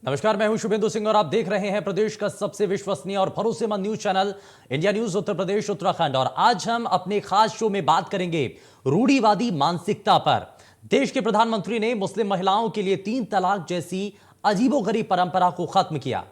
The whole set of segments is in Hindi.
नमस्कार, मैं हूं शुभेंदु सिंह और आप देख रहे हैं प्रदेश का सबसे विश्वसनीय और भरोसेमंद news channel India news Uttar Pradesh Uttarakhand. और आज हम अपने खास शो में बात करेंगे रूढ़िवादी मानसिकता पर। देश के प्रधानमंत्री ने मुस्लिम महिलाओं के लिए 3 तलाक जैसी अजीबोगरीब परंपरा को खत्म किया,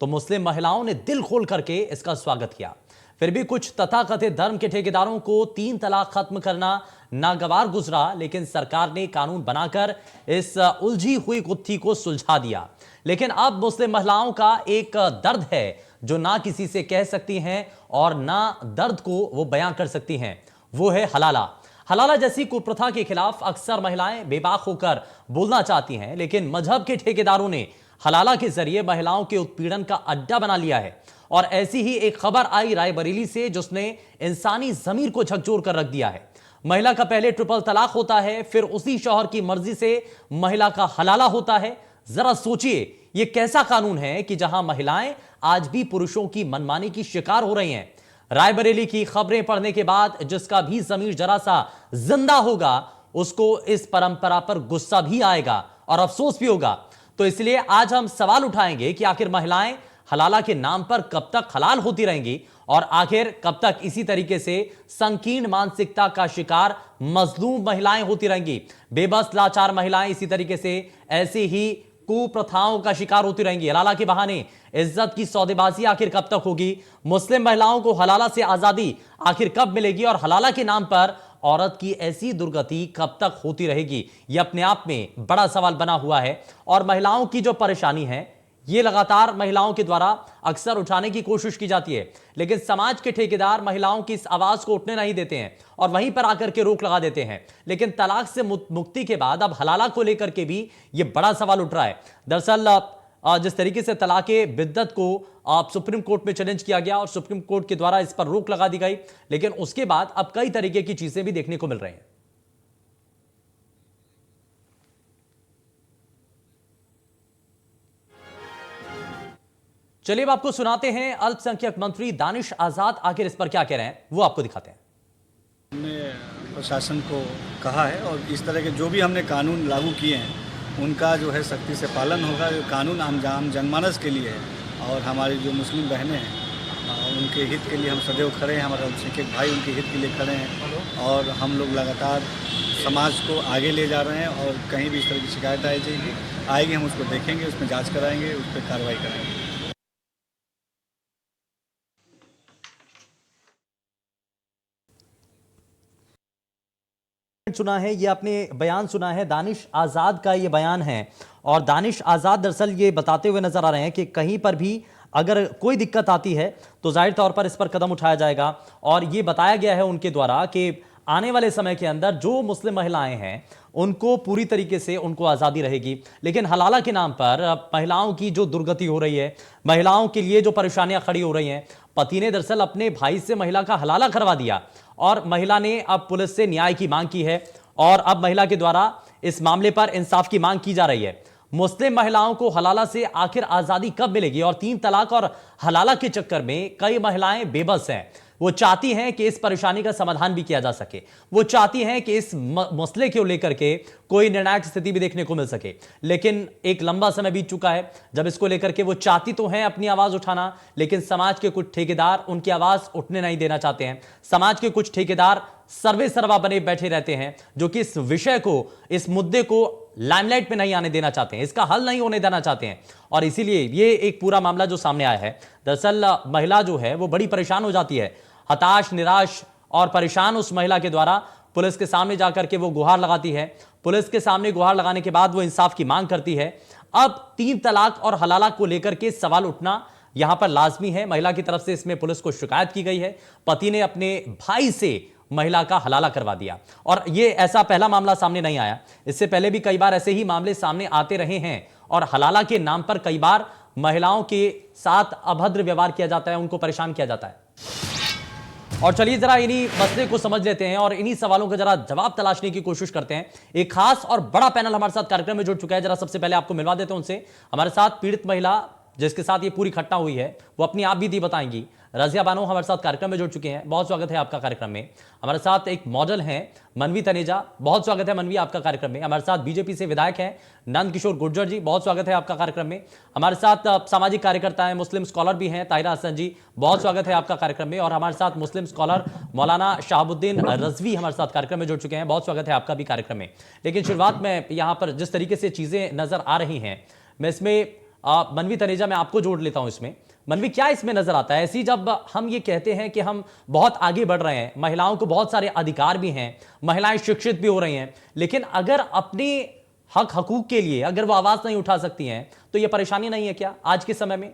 तो मुस्लिम महिलाओं ने दिल खोल करके इसका स्वागत किया। फिर भी कुछ तथाकथित धर्म के ठेकेदारों को 3 तलाक खत्म करना नागवार गुजरा, लेकिन सरकार ने कानून बनाकर इस उलझी हुई गुत्थी को सुलझा दिया। लेकिन अब मुस्लिम महिलाओं का एक दर्द है जो ना किसी से कह सकती हैं और ना दर्द को वो बयां कर सकती हैं, वो है हलाला। हलाला जैसी कुप्रथा के खिलाफ अक्सर महिलाएं बेबाक होकर बोलना चाहती हैं, लेकिन मजहब के ठेकेदारों ने हलाला के जरिए महिलाओं के उत्पीड़न का अड्डा बना लिया है। और ऐसी ही एक खबर आई रायबरेली से, जिसने इंसानी जमीर को झकझोर कर रख दिया है। महिला का पहले ट्रिपल तलाक होता है, फिर उसी शौहर की मर्जी से महिला का हलाला होता है। जरा सोचिए, यह कैसा कानून है कि जहां महिलाएं आज भी पुरुषों की मनमानी की शिकार हो रही हैं। रायबरेली की खबरें पढ़ने के बाद जिसका भी जमीर जरा सा जिंदा होगा, उसको इस परंपरा पर गुस्सा भी आएगा और अफसोस भी होगा। तो इसलिए आज हम सवाल उठाएंगे कि आखिर महिलाएं हलाला के नाम पर कब तक हलाल होती रहेंगी और आखिर कब तक इसी तरीके से संकीर्ण मानसिकता का शिकार मजलूम महिलाएं होती रहेंगी। बेबस लाचार महिलाएं इसी तरीके से ऐसे ही कुप्रथाओं का शिकार होती रहेंगी। हलाला के बहाने इज्जत की सौदेबाजी आखिर कब तक होगी? मुस्लिम महिलाओं को हलाला से आजादी आखिर कब मिलेगी? और हलाला के नाम पर औरत की ऐसी दुर्गति कब तक होती रहेगी? यह अपने आप में बड़ा सवाल बना हुआ है। और महिलाओं की जो परेशानी है, ये लगातार महिलाओं के द्वारा अक्सर उठाने की कोशिश की जाती है, लेकिन समाज के ठेकेदार महिलाओं की इस आवाज को उठने नहीं देते हैं और वहीं पर आकर के रोक लगा देते हैं। लेकिन तलाक से मुक्ति के बाद अब हलाला को लेकर के भी ये बड़ा सवाल उठ रहा है। दरअसल जिस तरीके से तलाके बिद्दत को सुप्रीम कोर्ट में चैलेंज किया गया और सुप्रीम कोर्ट के द्वारा इस पर रोक लगा दी गई, लेकिन उसके बाद अब कई तरीके की चीजें भी देखने को मिल रही हैं। चलिए अब आपको सुनाते हैं अल्पसंख्यक मंत्री दानिश आजाद आखिर इस पर क्या कह रहे हैं, वो आपको दिखाते हैं। हमने प्रशासन को कहा है और इस तरह के जो भी हमने कानून लागू किए हैं उनका जो है सख्ती से पालन होगा। जो कानून आम जनमानस के लिए है और हमारी जो मुस्लिम बहनें हैं उनके हित के लिए हम सदैव खड़े हैं। हमारे अल्पसंख्यक भाई उनके हित के लिए खड़े हैं और हम लोग लगातार समाज को आगे ले जा रहे हैं। और कहीं भी इस तरह की शिकायत आएगी हम उसको देखेंगे, उसमें जाँच कराएँगे, उस पर कार्रवाई कराएँगे। सुना है, ये आपने बयान सुना है, दानिश आजाद का ये बयान है। और दानिश आजाद दरअसल ये बताते हुए नजर आ रहे हैं कि कहीं पर भी अगर कोई दिक्कत आती है तो जाहिर तौर पर इस पर कदम उठाया जाएगा। और ये बताया गया है उनके द्वारा कि आने वाले समय के अंदर जो मुस्लिम महिलाएं हैं उनको पूरी तरीके से उनको आज़ादी रहेगी। लेकिन हलाला के नाम पर महिलाओं की जो दुर्गति हो रही है, महिलाओं के लिए जो परेशानियां खड़ी हो रही हैं, पति ने दरअसल अपने भाई से महिला का हलाला करवा दिया और महिला ने अब पुलिस से न्याय की मांग की है और अब महिला के द्वारा इस मामले पर इंसाफ की मांग की जा रही है। मुस्लिम महिलाओं को हलाला से आखिर आजादी कब मिलेगी? और 3 तलाक और हलाला के चक्कर में कई महिलाएं बेबस हैं। वो चाहती हैं कि इस परेशानी का समाधान भी किया जा सके, वो चाहती हैं कि इस मसले को लेकर के कोई निर्णायक स्थिति भी देखने को मिल सके। लेकिन एक लंबा समय बीत चुका है जब इसको लेकर के वो चाहती तो हैं अपनी आवाज उठाना, लेकिन समाज के कुछ ठेकेदार उनकी आवाज उठने नहीं देना चाहते हैं। समाज के कुछ ठेकेदार सर्वे सर्वा बने बैठे रहते हैं जो कि इस विषय को, इस मुद्दे को लाइमलाइट पे नहीं आने देना चाहते हैं, इसका हल नहीं होने देना चाहते हैं। और इसीलिए ये एक पूरा मामला जो सामने आया है, दरअसल महिला जो है वो बड़ी परेशान हो जाती है। हताश, निराश और परेशान उस महिला के द्वारा पुलिस के सामने जाकर के वो गुहार लगाती है। पुलिस के सामने गुहार लगाने के बाद वो इंसाफ की मांग करती है। अब 3 तलाक और हलाला को लेकर के सवाल उठना यहां पर लाजमी है। महिला की तरफ से इसमें पुलिस को शिकायत की गई है। पति ने अपने भाई से महिला का हलाला करवा दिया और ये ऐसा पहला मामला सामने नहीं आया। इससे पहले भी कई बार ऐसे ही मामले सामने आते रहे हैं और हलाला के नाम पर कई बार महिलाओं के साथ अभद्र व्यवहार किया जाता है, उनको परेशान किया जाता है। और चलिए जरा इन्हीं मसले को समझ लेते हैं और इन्हीं सवालों का जरा जवाब तलाशने की कोशिश करते हैं। एक खास और बड़ा पैनल हमारे साथ कार्यक्रम में जुड़ चुका है। जरा सबसे पहले आपको मिलवा देते हैं उनसे। हमारे साथ पीड़ित महिला जिसके साथ ये पूरी घटना हुई है, वो अपनी आप भी दी बताएंगी। रजिया बानो हमारे साथ कार्यक्रम में जुड़ चुके हैं, बहुत स्वागत है आपका कार्यक्रम में। हमारे साथ एक मॉडल हैं मनवी तनेजा, बहुत स्वागत है मनवी आपका कार्यक्रम में। हमारे साथ बीजेपी से विधायक हैं नंद किशोर गुर्जर जी, बहुत स्वागत है आपका कार्यक्रम में। हमारे साथ सामाजिक कार्यकर्ता हैं, मुस्लिम स्कॉलर भी हैं ताहिरा हसन जी, बहुत स्वागत है आपका कार्यक्रम में। और हमारे साथ मुस्लिम स्कॉलर मौलाना शहाबुद्दीन रजवी हमारे साथ कार्यक्रम में जुड़ चुके हैं, बहुत स्वागत है आपका भी कार्यक्रम में। लेकिन शुरुआत में यहाँ पर जिस तरीके से चीजें नजर आ रही हैं, मैं इसमें मनवी तनेजा मैं आपको जोड़ लेता हूं इसमें। मनवी, क्या इसमें नजर आता है ऐसी, जब हम ये कहते हैं कि हम बहुत आगे बढ़ रहे हैं, महिलाओं को बहुत सारे अधिकार भी हैं, महिलाएं शिक्षित भी हो रही हैं, लेकिन अगर अपने हक हकूक के लिए अगर वो आवाज नहीं उठा सकती हैं तो ये परेशानी नहीं है क्या आज के समय में?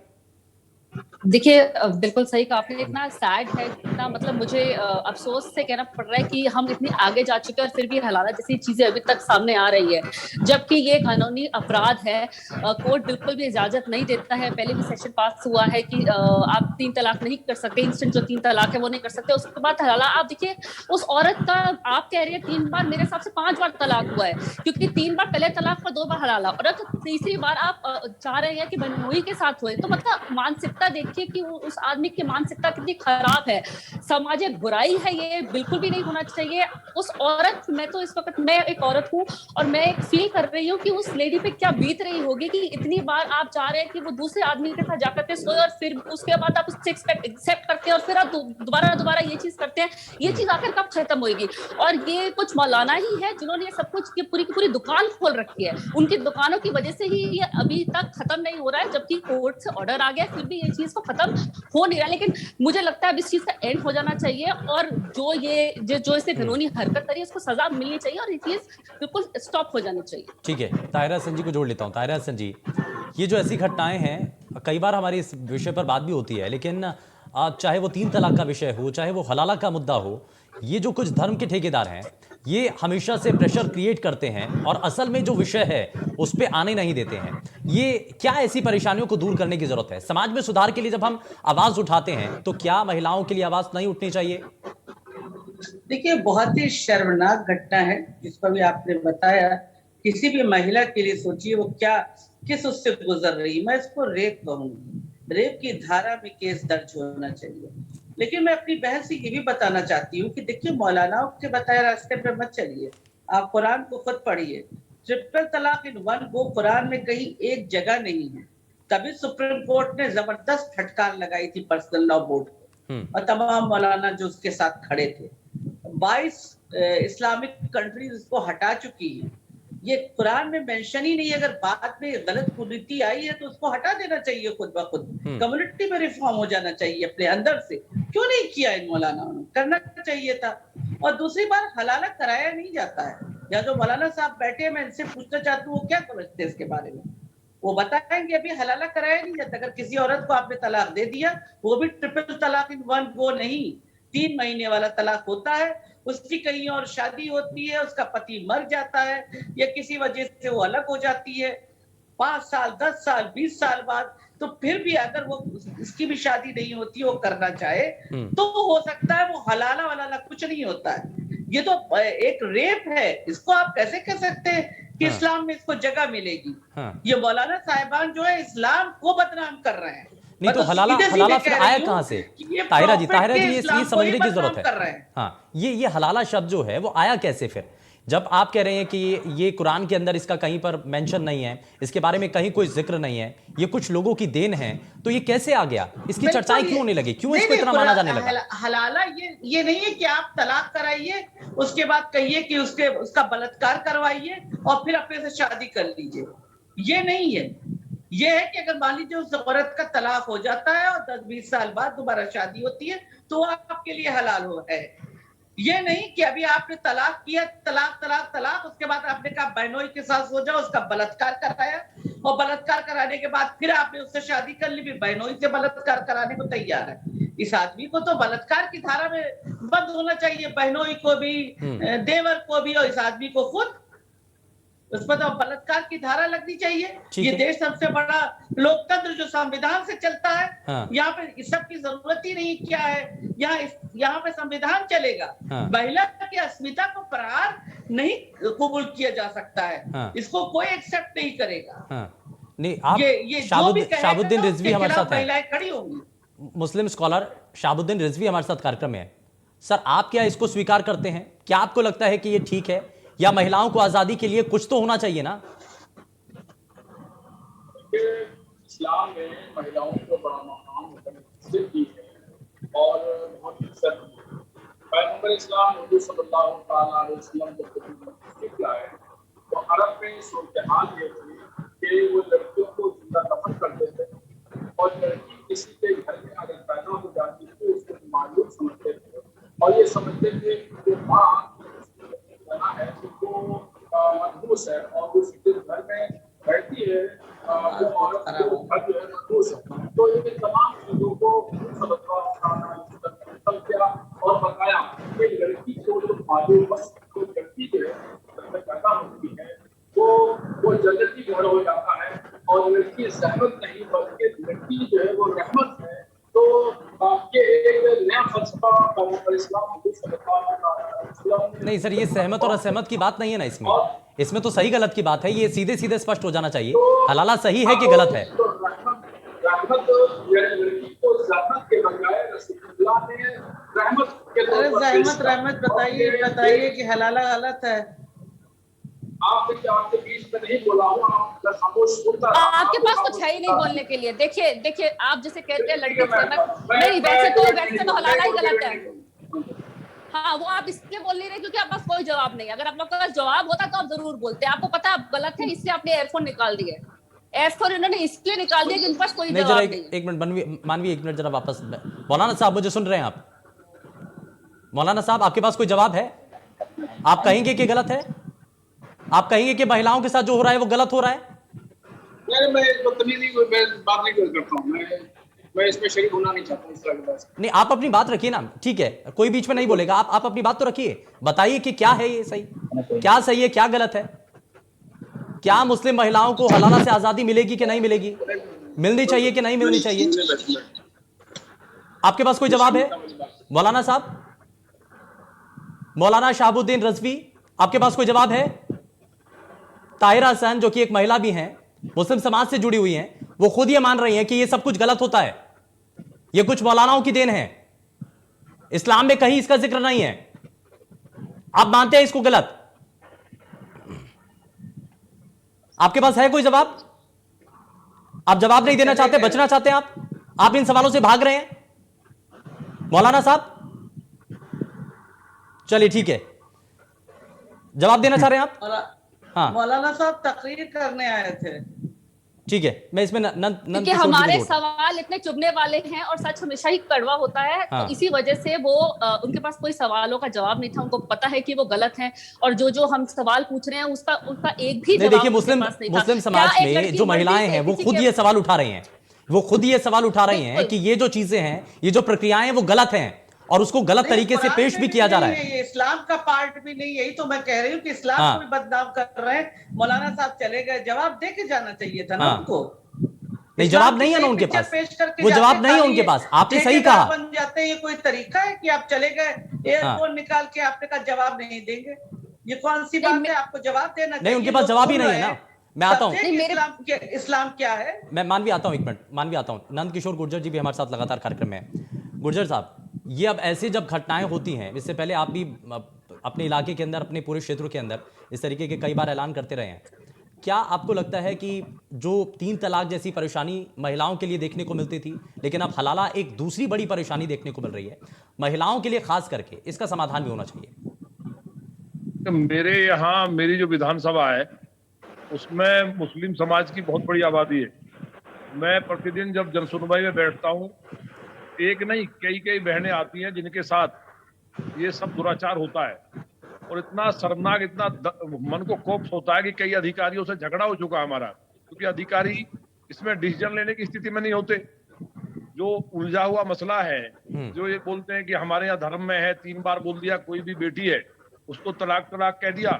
देखिए, बिल्कुल सही कहा आपने। इतना सैड है, इतना मतलब मुझे अफसोस से कहना पड़ रहा है कि हम इतने आगे जा चुके हैं और फिर भी हलाला जैसी चीजें अभी तक सामने आ रही है, जबकि ये कानूनी अपराध है। कोर्ट बिल्कुल भी इजाजत नहीं देता है। पहले भी सेशन पास हुआ है कि आप 3 तलाक नहीं कर सकते, इंस्टेंट जो 3 तलाक है वो नहीं कर सकते। उसके बाद हलाला आप देखिए, उस औरत का आप कह रही है 3 बार, मेरे हिसाब से 5 बार तलाक हुआ है, क्योंकि 3 बार पहले तलाक पर 2 बार हलाला, और अब तीसरी बार आप चाह रहे हैं कि बहनोई के साथ हुए। तो मतलब मानसिकता देखिए कि उस आदमी की मानसिकता कितनी खराब है, सामाजिक बुराई है, ये बिल्कुल भी नहीं होना चाहिए। उस औरत, मैं तो इस वक्त मैं एक औरत हूँ और मैं एक फील कर रही हूँ कि उस लेडी पे क्या बीत रही होगी कि इतनी बार आप चाह रहे हैं कि वो दूसरे आदमी के साथ जाकर के सोए और फिर उसके बाद आप उससे एक्सेप्ट करते हैं और फिर आप दोबारा ये चीज करते हैं। ये चीज आखिर कब खत्म होगी? और ये कुछ मौलाना ही है जिन्होंने ये सब कुछ की पूरी दुकान खोल रखी है। उनकी दुकानों की वजह से ही ये अभी तक खत्म नहीं हो रहा है, जबकि कोर्ट से ऑर्डर आ गया, फिर भी ये चीज को खत्म हो नहीं रहा। लेकिन मुझे लगता है अब इस चीज का एंड हो जाना चाहिए और जो इसने कानूनी हरकत करी उसको सजा मिलनी चाहिए और ये चीज बिल्कुल स्टॉप हो जानी चाहिए। ठीक है, ताहिरा हसन जी को जोड़ लेता हूं। ताहिरा हसन जी, ये जो ऐसी घटनाएं हैं, कई बार हमारी इस विषय पर बात भी होती है, लेकिन चाहे वो 3 तलाक का विषय हो, चाहे वो हलाला का मुद्दा हो, ये जो कुछ धर्म के ठेकेदार हैं ये हमेशा से प्रेशर क्रिएट करते हैं और असल में जो विषय है उस पर आने नहीं देते हैं। ये क्या ऐसी परेशानियों को दूर करने की जरूरत है? समाज में सुधार के लिए जब हम आवाज उठाते हैं तो क्या महिलाओं के लिए आवाज नहीं उठनी चाहिए? देखिए, बहुत ही शर्मनाक घटना है जिस पर भी आपने बताया। किसी भी महिला के लिए सोचिए वो क्या किस उससे गुजर रही है। मैं इसको रेप कहूंगी, रेप की धारा में केस दर्ज होना चाहिए। लेकिन मैं अपनी बहन से ये भी बताना चाहती हूँ कि देखिए, मौलानाओं के बताए रास्ते पे मत चलिए, आप कुरान को खुद पढ़िए। ट्रिपल तलाक इन वन गो कुरान में कहीं एक जगह नहीं है। तभी सुप्रीम कोर्ट ने जबरदस्त फटकार लगाई थी पर्सनल लॉ बोर्ड को और तमाम मौलाना जो उसके साथ खड़े थे। 22 इस्लामिक कंट्रीज इसको हटा चुकी है। ये कुरान में मेंशन ही नहीं है। अगर बाद में गलत कुरीति आई है तो उसको हटा देना चाहिए खुद ब खुद। कम्युनिटी में रिफॉर्म हो जाना चाहिए अपने अंदर से। क्यों नहीं किया इन मौलानाओं ने? करना चाहिए था। और दूसरी बार हलाला कराया नहीं जाता है। या जो मौलाना साहब बैठे हैं, मैं इनसे पूछना चाहती हूँ वो क्या समझते हैं इसके बारे में। वो बताएंगे अभी हलाला कराया नहीं जाता। अगर किसी औरत को आपने तलाक दे दिया, वो भी ट्रिपल तलाक इन वन गो नहीं, 3 महीने वाला तलाक होता है। उसकी कहीं और शादी होती है, उसका पति मर जाता है या किसी वजह से वो अलग हो जाती है, 5 साल 10 साल 20 साल बाद, तो फिर भी अगर वो इसकी भी शादी नहीं होती, वो करना चाहे तो हो सकता है वो हलाला वलाला कुछ नहीं होता है। ये तो एक रेप है। इसको आप कैसे कह सकते हैं कि इस्लाम में इसको जगह मिलेगी? ये मौलाना साहिबान जो है इस्लाम को बदनाम कर रहे हैं। नहीं तो हलाला फिर आया कहां से? ताहिरा जी ये समझने की जरूरत है। हाँ, ये हलाला शब्द जो है वो आया कैसे फिर? जब आप कह रहे हैं कि ये कुरान के अंदर इसका कहीं पर मेंशन नहीं है, इसके बारे में कहीं कोई जिक्र नहीं है, ये कुछ लोगों की देन है, तो ये कैसे आ गया? इसकी चर्चाएं क्यों नहीं लगी? क्यों इसको इतना माना जाने लगा? हलाला ये नहीं है कि आप तलाक कराइए, उसके बाद कहिए कि उसका बलात्कार करवाइए और फिर अपने से शादी कर लीजिए। ये नहीं है। ये है कि अगर मान लीजिए उस औरत का तलाक हो जाता है और 10-20 साल बाद दोबारा शादी होती है तो आपके लिए हलाल है। ये नहीं कि अभी आपने तलाक किया, तलाक, उसके बाद आपने कहा बहनोई के साथ हो जाओ, उसका बलात्कार कराया और बलात्कार कराने के बाद फिर आपने उससे शादी कर ली, बहनोई से बलात्कार कराने को तैयार है। इस आदमी को तो बलात्कार की धारा में बंद होना चाहिए, बहनोई को भी, देवर को भी और इस आदमी को खुद। उस पर तो बलात्कार की धारा लगनी चाहिए। ये देश सबसे बड़ा लोकतंत्र जो संविधान से चलता है, यहाँ पे इस सब की जरूरत ही नहीं। क्या है यहाँ पे संविधान चलेगा। महिला की अस्मिता को प्रहार नहीं कबूल किया जा सकता है। इसको कोई एक्सेप्ट नहीं करेगा। नहीं, आप ये शहाबुद्दीन रिजवी हमारे साथ हैं। महिलाएं खड़ी होंगी। मुस्लिम स्कॉलर शाहबुद्दीन रिजवी हमारे साथ कार्यक्रम में है। सर, आप क्या इसको स्वीकार करते हैं? क्या आपको लगता है कि ये ठीक है, या महिलाओं को आजादी के लिए कुछ तो होना चाहिए ना? इस्लाम में महिलाओं को बड़ा मकाम हासिल की है और बहुत इज्जत की है। पैगंबर इस्लाम हुज़ूर सल्लल्लाहु अलैहि वसल्लम जब आए तो अरब में सूरत-ए-हाल ये थी कि वो लड़कियों को जिंदा दफन करते थे और लड़की किसी के घर में अगर पैदा हो जाती थी उसको मायूस समझते थे और ये समझते थे कि माँ है वो मनहूस है और वो सीधे घर में बैठती है वो औरत घर जो है मनहूस है। तो ये तमाम चीजों को किया और बताया कि लड़की को जो मायूस जो लड़की जो है पैदा होती है वो जन्नती घर हो जाता है और लड़की रहमत नहीं बल्कि लड़की जो है वो रहमत है। तो ये एक नया फलसफा पैगंबर इस्लाम नहीं सर, ये सहमत और असहमत की बात नहीं है ना इसमें। इसमें तो सही गलत की बात है, ये सीधे सीधे स्पष्ट हो जाना चाहिए। हलाला सही है कि गलत है? रहमत बताइए कि हलाला गलत है। आपके बीच में नहीं बोला हूँ, आपके पास कुछ है ही नहीं बोलने के लिए। देखिए आप जैसे कहते हैं लड़की नहीं, वैसे तो हलाला ही गलत है। हाँ, वो आप इसलिए बोल नहीं रहे क्योंकि आपके पास कोई जवाब नहीं। अगर आपके पास जवाब होता तो आप जरूर बोलते। आपको पता आप गलत है, इसलिए आपने एयरफोन निकाल दिए। एयरफोन इन्होंने इसलिए निकाल दिया कि उनके पास कोई जवाब नहीं। एक मिनट मानवी, एक मिनट जरा वापस। मौलाना साहब, मुझे सुन रहे हैं आप? मौलाना साहब, आपके पास कोई जवाब है? आप कहेंगे कि गलत है? आप कहेंगे कि महिलाओं के साथ जो हो रहा है वो गलत हो रहा है? मैं बात नहीं करता हूँ, मैं इसमें शरीक होना नहीं चाहता इस तरह की बात। नहीं, आप अपनी बात रखिए ना, ठीक है, कोई बीच में नहीं बोलेगा। आप अपनी बात तो रखिए, बताइए कि क्या है ये सही, क्या सही है, क्या गलत है। क्या मुस्लिम महिलाओं को हलाला से आजादी मिलेगी कि नहीं मिलेगी? मिलनी चाहिए कि नहीं मिलनी चाहिए? आपके पास कोई जवाब है मौलाना साहब? मौलाना शाहबुद्दीन रिजवी, आपके पास कोई जवाब है? ताहिरा हसन, जो कि एक महिला भी हैं, मुस्लिम समाज से जुड़ी हुई हैं, वो खुद ये मान रही हैं कि ये सब कुछ गलत होता है, ये कुछ मौलानाओं की देन है, इस्लाम में कहीं इसका जिक्र नहीं है। आप मानते हैं इसको गलत? आपके पास है कोई जवाब? आप जवाब नहीं देना चाहते, बचना चाहते हैं आप इन सवालों से भाग रहे हैं मौलाना साहब? चलिए ठीक है, जवाब देना चाह रहे हैं आप? हाँ, मौलाना साहब तकरीर करने आए थे। ठीक है, मैं इसमें क्योंकि हमारे सवाल इतने चुभने वाले हैं और सच हमेशा ही कड़वा होता है। हाँ। तो इसी वजह से वो उनके पास कोई सवालों का जवाब नहीं था। उनको पता है कि वो गलत हैं और जो हम सवाल पूछ रहे हैं उसका एक भी जवाब देखिए, मुस्लिम समाज में जो महिलाएं हैं वो खुद ये सवाल उठा रही हैं, वो खुद ये सवाल उठा रही हैं कि ये जो चीजें हैं, ये जो प्रक्रियाएं हैं वो गलत हैं और उसको गलत तरीके से पेश भी किया जा रहा है। ये इस्लाम का पार्ट भी नहीं, यही तो मैं कह रही हूँ कि इस्लाम को भी बदनाम कर रहे हैं। मौलाना साहब चले गए, जवाब दे के जाना चाहिए था ना उनको। नहीं, जवाब नहीं है ना उनके पास, वो जवाब नहीं है उनके पास। आपने सही कहा, बन जाते हैं। ये कोई तरीका है कि आप चले गए एयरफोन निकाल के आपने कहा जवाब नहीं देंगे? ये कौन सी बात है? आपको जवाब देना चाहिए। नहीं, उनके पास जवाब ही नहीं है ना। मैं आता हूँ, इस्लाम क्या है। मैं मानवी आता हूँ, एक मिनट मानवी आता हूँ। नंद किशोर गुर्जर जी भी हमारे साथ लगातार कार्यक्रम में है। गुर्जर साहब, ये अब ऐसे जब घटनाएं होती हैं, इससे पहले आप भी अपने इलाके के अंदर, अपने पूरे क्षेत्र के अंदर इस तरीके के कई बार ऐलान करते रहे हैं, क्या आपको लगता है कि जो 3 तलाक जैसी परेशानी महिलाओं के लिए देखने को मिलती थी, लेकिन अब हलाला एक दूसरी बड़ी परेशानी देखने को मिल रही है महिलाओं के लिए खास करके, इसका समाधान भी होना चाहिए? मेरे यहाँ मेरी जो विधानसभा है उसमें मुस्लिम समाज की बहुत बड़ी आबादी है। मैं प्रतिदिन जब जनसुनवाई में बैठता हूँ, एक नहीं कई बहनें आती हैं जिनके साथ ये सब दुराचार होता है और इतना शर्मनाक, इतना मन को कोप्स होता है कि कई अधिकारियों से झगड़ा हो चुका हमारा, क्योंकि अधिकारी इसमें डिसीजन लेने की स्थिति में नहीं होते। जो उलझा हुआ मसला है, जो ये बोलते हैं कि हमारे यहाँ धर्म में है, 3 बार बोल दिया कोई भी बेटी है उसको तलाक कह दिया,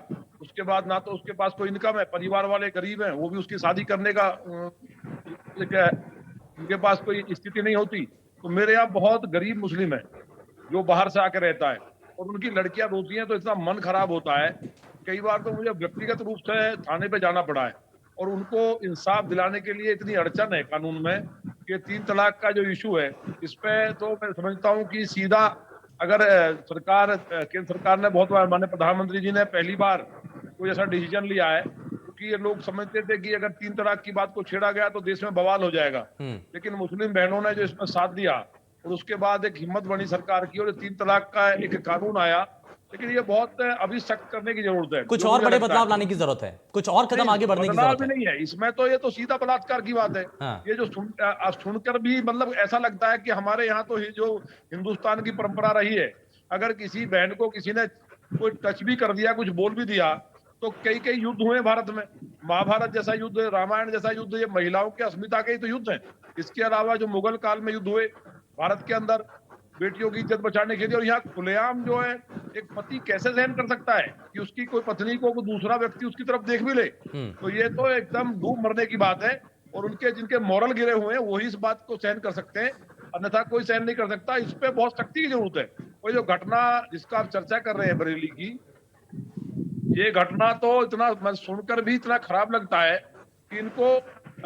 उसके बाद ना तो उसके पास कोई इनकम है, परिवार वाले गरीब हैं, वो भी उसकी शादी करने का उनके पास कोई स्थिति नहीं होती। तो मेरे यहाँ बहुत गरीब मुस्लिम है जो बाहर से आकर रहता है और उनकी लड़कियां रोती हैं तो इतना मन खराब होता है। कई बार तो मुझे व्यक्तिगत रूप से थाने पे जाना पड़ा है और उनको इंसाफ दिलाने के लिए इतनी अड़चन है कानून में कि 3 तलाक का जो इशू है, इस पे तो मैं समझता हूँ कि सीधा अगर केंद्र सरकार ने बहुत बार, माननीय प्रधानमंत्री जी ने पहली बार कोई ऐसा डिसीजन लिया है, क्योंकि ये लोग समझते थे कि अगर 3 तलाक की बात को छेड़ा गया तो देश में बवाल हो जाएगा, लेकिन मुस्लिम बहनों ने जो इसमें साथ दिया और उसके बाद एक हिम्मत बनी सरकार की और 3 तलाक का एक कानून आया, लेकिन ये बहुत अभी सख्त करने की जरूरत है। कुछ और बड़े बदलाव लाने की जरूरत है, कुछ और कदम आगे बढ़ने की जरूरत है। नहीं है इसमें, तो ये तो सीधा बलात्कार की बात है। हाँ। ये जो सुनकर भी मतलब ऐसा लगता है कि हमारे यहाँ तो जो हिंदुस्तान की परंपरा रही है, अगर किसी बहन को किसी ने कोई टच भी कर दिया, कुछ बोल भी दिया, तो कई कई युद्ध हुए भारत में। महाभारत जैसा युद्ध, रामायण जैसा युद्ध, ये महिलाओं की अस्मिता के ही तो युद्ध है। इसके अलावा जो मुगल काल में युद्ध हुए भारत के अंदर बेटियों की इज्जत बचाने के लिए, और यहाँ खुलेआम जो है एक पति कैसे सहन कर सकता है कि उसकी कोई पत्नी को दूसरा व्यक्ति उसकी तरफ देख भी ले, तो ये तो एकदम डूब मरने की बात है। और उनके जिनके मॉरल गिरे हुए हैं वही इस बात को सहन कर सकते हैं, अन्यथा कोई सहन नहीं कर सकता। इस पे बहुत सख्ती की जरूरत है। वो जो घटना जिसका आप चर्चा कर रहे हैं बरेली की, ये घटना तो इतना मैं सुनकर भी इतना खराब लगता है कि इनको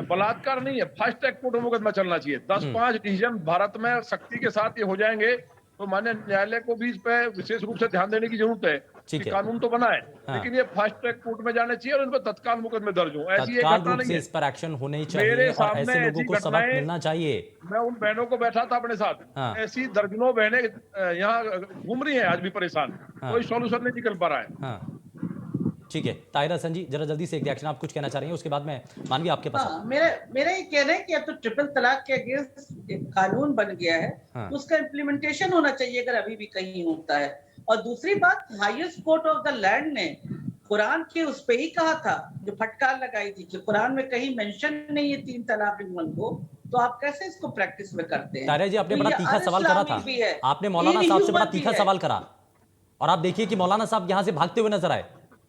बलात्कार नहीं है, फास्ट ट्रैक कोर्ट में मुकदमा चलना चाहिए। 10-5 डिसीजन भारत में सख्ती के साथ ये हो जाएंगे तो माननीय न्यायालय को भी इस पे विशेष रूप से ध्यान देने की जरूरत है कि कानून तो बना है, लेकिन ये फास्ट ट्रैक कोर्ट में जाने चाहिए और इन पर तत्काल मुकदमे दर्ज हो। ऐसी एक घटना नहीं है, इस पर एक्शन होनी चाहिए और ऐसे लोगों को सबक मिलना चाहिए। मैं उन बहनों को बैठा था अपने साथ, ऐसी दर्जनों बहनें यहाँ घूम रही हैं आज भी परेशान, कोई सॉल्यूशन नहीं निकल पा रहा है। ठीक है, ताहिरा हसन जी, जरा जल्दी से एक रिएक्शन, आप कुछ कहना चाह रही हैं, उसके बाद मैं मानवी आपके पास। मेरा ये कहना है कि अब तो ट्रिपल तलाक के अगेंस्ट एक कानून बन गया है, तो उसका इम्प्लीमेंटेशन होना चाहिए अगर अभी भी कहीं होता है। और दूसरी बात, highest court of the land ने कुरान के उस पे ही कहा था, जो फटकार लगाई थी कि कुरान में कहीं मेंशन नहीं है 3 तलाक को, तो आप कैसे इसको प्रैक्टिस में करते हैं? ताहिरा जी, आपने बड़ा तीखा सवाल करा था, आपने मौलाना साहब से बड़ा तीखा सवाल करा, और आप देखिए कि मौलाना साहब यहाँ से भागते हुए नजर आए,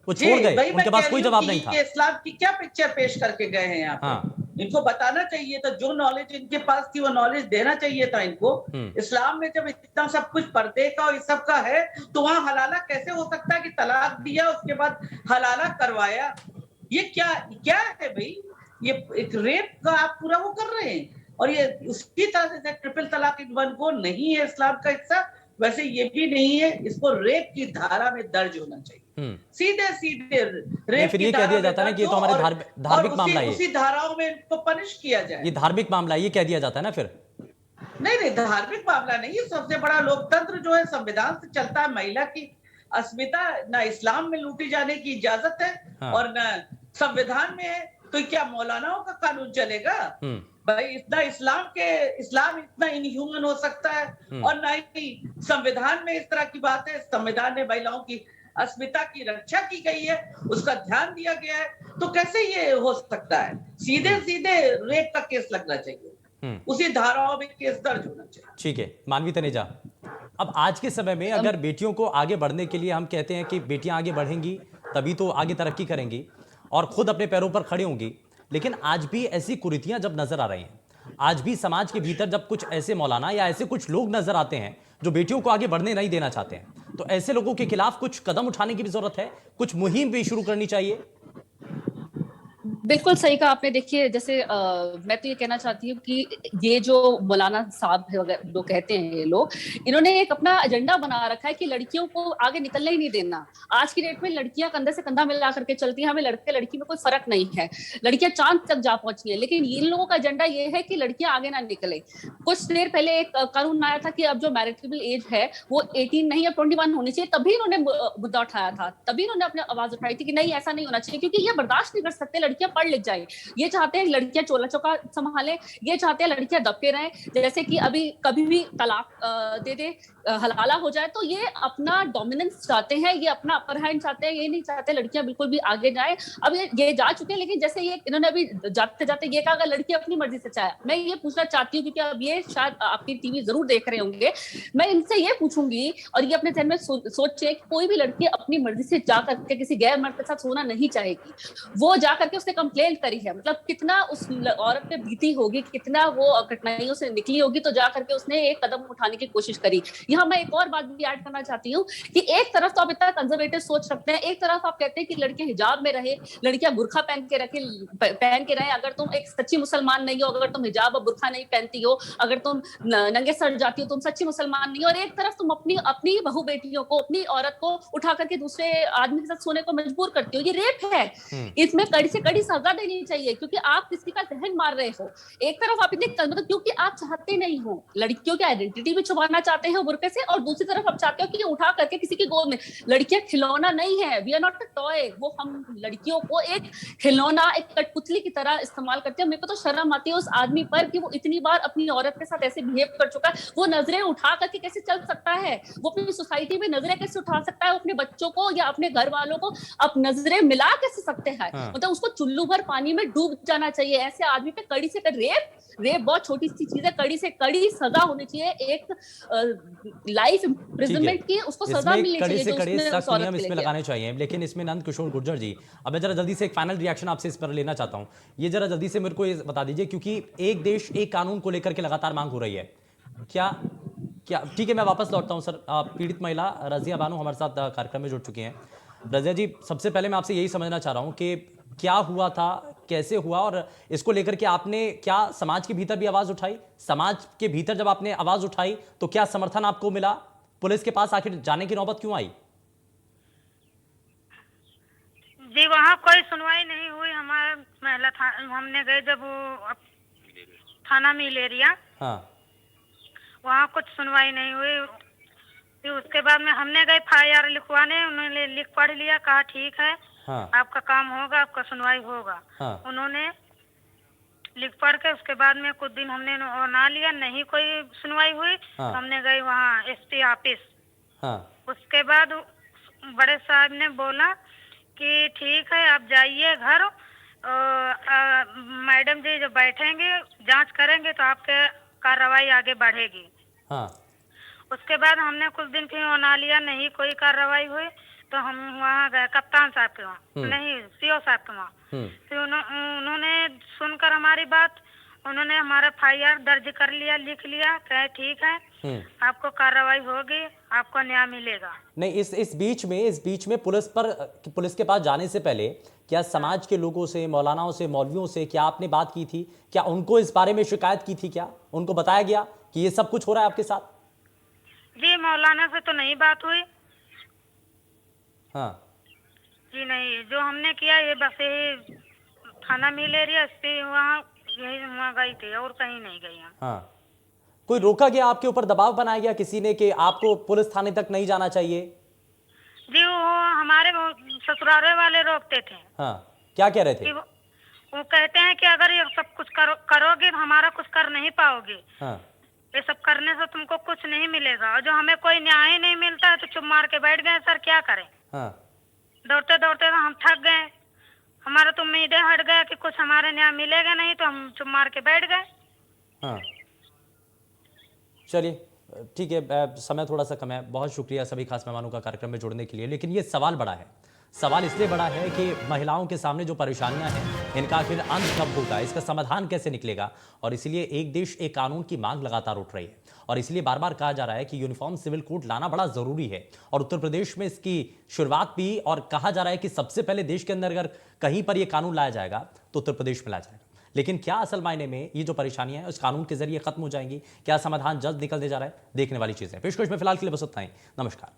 वो छोड़ गए, उनके पास कोई जवाब नहीं था। इस्लाम की क्या पिक्चर पेश करके गए हैं यहाँ पे? इनको बताना चाहिए था, जो नॉलेज इनके पास थी वो नॉलेज देना चाहिए था इनको। इस्लाम में जब इतना सब कुछ पर्दे का और इस सब का है, तो वहाँ हलाला कैसे हो सकता है कि तलाक दिया उसके बाद हलाला करवाया? ये क्या है भाई? ये एक रेप का आप पूरा वो कर रहे हैं, और ये उसकी तरह से ट्रिपल तलाक को नहीं है इस्लाम का हिस्सा, वैसे ये भी नहीं है, इसको रेप की धारा में दर्ज होना चाहिए। सीधे रेप फिर ये कह दिया जाता है ना कि ये तो हमारे धार्मिक मामला है, उसी धाराओं में इनको पनिश किया जाए। ये धार्मिक मामला है, ये कह दिया जाता है ना फिर। नहीं, धार्मिक मामला नहीं है। सबसे बड़ा लोकतंत्र जो है संविधान से चलता है। महिला की अस्मिता ना इस्लाम में लूटी जाने की इजाजत है और न संविधान में है, तो क्या मौलानाओं का कानून चलेगा? भाई इस्लाम इतना इनह्यूमन हो सकता है? और ना ही संविधान में इस तरह की बात है। संविधान में महिलाओं की अस्मिता की रक्षा की गई है, उसका ध्यान दिया गया है, तो कैसे ये हो सकता है? सीधे रेप का केस लगना चाहिए, उसी धाराओं में केस दर्ज होना चाहिए। ठीक है, मानवी तनेजा, अब आज के समय में अगर बेटियों को आगे बढ़ने के लिए हम कहते हैं कि बेटियां आगे बढ़ेंगी तभी तो आगे तरक्की करेंगी और खुद अपने पैरों पर खड़ी होंगी, लेकिन आज भी ऐसी कुरीतियां जब नजर आ रही हैं, आज भी समाज के भीतर जब कुछ ऐसे मौलाना या ऐसे कुछ लोग नजर आते हैं जो बेटियों को आगे बढ़ने नहीं देना चाहते हैं, तो ऐसे लोगों के खिलाफ कुछ कदम उठाने की भी जरूरत है, कुछ मुहिम भी शुरू करनी चाहिए। बिल्कुल सही कहा आपने। देखिए, जैसे मैं तो ये कहना चाहती हूँ कि ये जो मौलाना साहब जो कहते हैं, ये लोग, इन्होंने एक अपना एजेंडा बना रखा है कि लड़कियों को आगे निकलने ही नहीं देना। आज की डेट में लड़कियां कंधे से कंधा मिला करके चलती हैं, हमें लड़के लड़की में कोई फर्क नहीं है, लड़कियां चांद तक जा पहुंची है, लेकिन इन लोगों का एजेंडा ये है कि लड़कियां आगे ना निकले। कुछ देर पहले एक कानून आया था कि अब जो मैरिटेबल एज है वो 18 नहीं, अब 21 होनी चाहिए, तभी इन्होंने मुद्दा उठाया था, तभी इन्होंने अपनी आवाज उठाई थी कि नहीं, ऐसा नहीं होना चाहिए, क्योंकि ये बर्दाश्त नहीं कर सकते लड़कियां पढ़ लिख जाए। ये चाहते हैं लड़कियां चोला चौका संभाले, ये चाहते हैं लड़कियां दबके रहें, जैसे कि अभी कभी भी तलाक दे दे, हलाला हो जाए, तो ये अपना डोमिनेंस चाहते हैं, ये अपना अपर हैंड चाहते हैं, ये नहीं चाहते लड़कियां बिल्कुल भी आगे जाए। अब ये जा चुके हैं, लेकिन जैसे ये इन्होंने अभी जाते जाते ये कहा, अगर लड़की अपनी मर्जी से चाहे, मैं ये पूछना चाहती हूँ, क्योंकि अब ये शायद आपकी टीवी जरूर देख रहे होंगे, मैं इनसे ये पूछूंगी और ये अपने ध्यान में सोचे कि कोई भी लड़की अपनी मर्जी से जा करके किसी गैर मर्द के साथ सोना नहीं चाहेगी। वो जा करके उसने कंप्लेंट करी है, मतलब कितना उस औरत पे बीती होगी, कितना वो कठिनाइयों से निकली होगी, तो जा करके उसने एक कदम उठाने की कोशिश करी। यहाँ मैं एक और बात भी ऐड करना चाहती हूँ कि एक तरफ तो आप इतना कंजर्वेटिव सोच रखते हैं, एक तरफ आप कहते हैं कि लड़कियां हिजाब में रहे, लड़कियां बुरखा पहन के रहे। अगर तुम एक सच्ची मुसलमान नहीं हो, अगर तुम हिजाब और बुरखा नहीं पहनती हो, अगर तुम नंगे सर जाती हो, तुम सच्ची मुसलमान नहीं हो। और एक तरफ तुम अपनी अपनी बहू बेटियों को, अपनी औरत को उठा करके दूसरे आदमी के साथ सोने को मजबूर करती हो। ये रेप है, इसमें कड़ी से कड़ी सजा देनी चाहिए, क्योंकि आप किसी का जहन मार रहे हो। एक तरफ आप इतने मतलब क्योंकि आप चाहते नहीं हो, लड़कियों की आइडेंटिटी भी छुपाना चाहते हो बुरके से, और दूसरी तरफ आप चाहते हो कि उठा करके किसी की गोद में। लड़कियां खिलौना नहीं है, we are not a toy. वो हम लड़कियों को एक खिलौना, एक कठपुतली की तरह इस्तेमाल करते हैं। मेरे को तो शर्म आती है उस आदमी पर कि वो इतनी बार अपनी औरत के साथ ऐसे बिहेव कर चुका है। वो नजरें उठा करके कैसे चल सकता है, वो अपनी सोसाइटी में नजरें कैसे उठा सकता है, अपने बच्चों को या अपने घर वालों को अब नजरें मिला कैसे सकते हैं। मतलब उसको चुल्लू भर पानी में डूब जाना चाहिए। ऐसे आदमी पे कड़ी से कड़ी रेप बहुत छोटी सी चीज है, कड़ी से कड़ी सजा होनी चाहिए, एक लाइफ इम्प्रिजनमेंट की उसको सजा मिलनी चाहिए। कड़ी से कड़ी जो सख्त नियम इसमें लगाने चाहिए। लेकिन इसमें नंद किशोर गुर्जर जी, अब मैं जरा जल्दी से एक फाइनल रिएक्शन आपसे इस पर लेना चाहता हूं। ये जरा जल्दी से मेरे को ये बता दीजिए, क्योंकि एक देश एक कानून को लेकर के लगातार मांग हो रही है। क्या क्या ठीक है, मैं वापस लौटता हूं सर। पीड़ित महिला रजिया बानो हमारे साथ कार्यक्रम में जुड़ चुकी हैं। रजिया जी, सबसे पहले मैं आपसे यही समझना चाह रहा हूं कि क्या हुआ था, कैसे हुआ, और इसको लेकर के आपने क्या समाज के भीतर भी आवाज उठाई? समाज के भीतर जब आपने आवाज उठाई तो क्या समर्थन आपको मिला? पुलिस के पास आखिर जाने की नौबत क्यों आई? जी वहाँ कोई सुनवाई नहीं हुई। हमारा महिला हमने गए जब वो थाना मिलेरिया, हाँ, वहाँ कुछ सुनवाई नहीं हुई। फिर उसके बाद में हमने गए FIR लिखवाने, उन्होंने लिख पढ़ लिया, कहा ठीक है, हाँ, आपका काम होगा, आपका सुनवाई होगा। हाँ, उन्होंने लिख पढ़ के उसके बाद में कुछ दिन हमने ना लिया, नहीं कोई सुनवाई हुई। हाँ, हमने गए वहाँ SP ऑफिस। हाँ, उसके बाद बड़े साहब ने बोला कि ठीक है आप जाइए घर, मैडम जी जो बैठेंगे जांच करेंगे तो आपके कार्रवाई आगे बढ़ेगी। हाँ, उसके बाद हमने कुछ दिन फिर मना लिया, नहीं कोई कार्रवाई हुई, तो हम वहाँ गए कप्तान साहब के वहाँ, नहीं CO साहब के वहाँ। फिर उन्होंने सुनकर हमारी बात, उन्होंने हमारा FIR दर्ज कर लिया, लिख लिया, कहे ठीक है आपको कार्रवाई होगी, आपको न्याय मिलेगा। नहीं, इस बीच में पुलिस के पास जाने से पहले क्या समाज के लोगों से, मौलानाओं से, मौलवियों से क्या आपने बात की थी? क्या उनको इस बारे में शिकायत की थी? क्या उनको बताया गया कि ये सब कुछ हो रहा है आपके साथ? जी मौलाना से तो नहीं बात हुई। हाँ, जी नहीं, जो हमने किया ये बस यही थाना मिलेरिया वहाँ गई थी और कहीं नहीं गई हम। हाँ, कोई रोका गया, आपके ऊपर दबाव बनाया गया किसी ने कि आपको पुलिस थाने तक नहीं जाना चाहिए? जी वो हमारे ससुराले वाले रोकते थे। हाँ, क्या कह रहे थे? वो कहते हैं कि अगर ये सब कुछ करोगे तो हमारा कुछ कर नहीं पाओगे। हाँ, ये सब करने से तुमको कुछ नहीं मिलेगा, और जो हमें कोई न्याय नहीं मिलता है तो चुप मार के बैठ गए। सर क्या करें, हाँ, दौड़ते दौड़ते तो हम थक गए, हमारा तो उम्मीदें हट गया कि कुछ हमारे न्याय मिलेगा नहीं, तो हम चुप मार के बैठ गए। हाँ, चलिए ठीक है, समय थोड़ा सा कम है। बहुत शुक्रिया सभी खास मेहमानों का कार्यक्रम में जुड़ने के लिए। लेकिन ये सवाल बड़ा है। सवाल इसलिए बड़ा है कि महिलाओं के सामने जो परेशानियां हैं, इनका आखिर अंत कब होगा, इसका समाधान कैसे निकलेगा? और इसलिए एक देश एक कानून की मांग लगातार उठ रही है, और इसलिए बार बार कहा जा रहा है कि यूनिफॉर्म सिविल कोड लाना बड़ा जरूरी है। और उत्तर प्रदेश में इसकी शुरुआत भी, और कहा जा रहा है कि सबसे पहले देश के अंदर अगर कहीं पर यह कानून लाया जाएगा तो उत्तर प्रदेश में लाया जाएगा। लेकिन क्या असल मायने में ये जो परेशानियां हैं उस कानून के जरिए खत्म हो जाएंगी? क्या समाधान जल्द निकलने जा रहा है? देखने वाली चीज है। पेशकश में फिलहाल के लिए बस उतना ही। नमस्कार।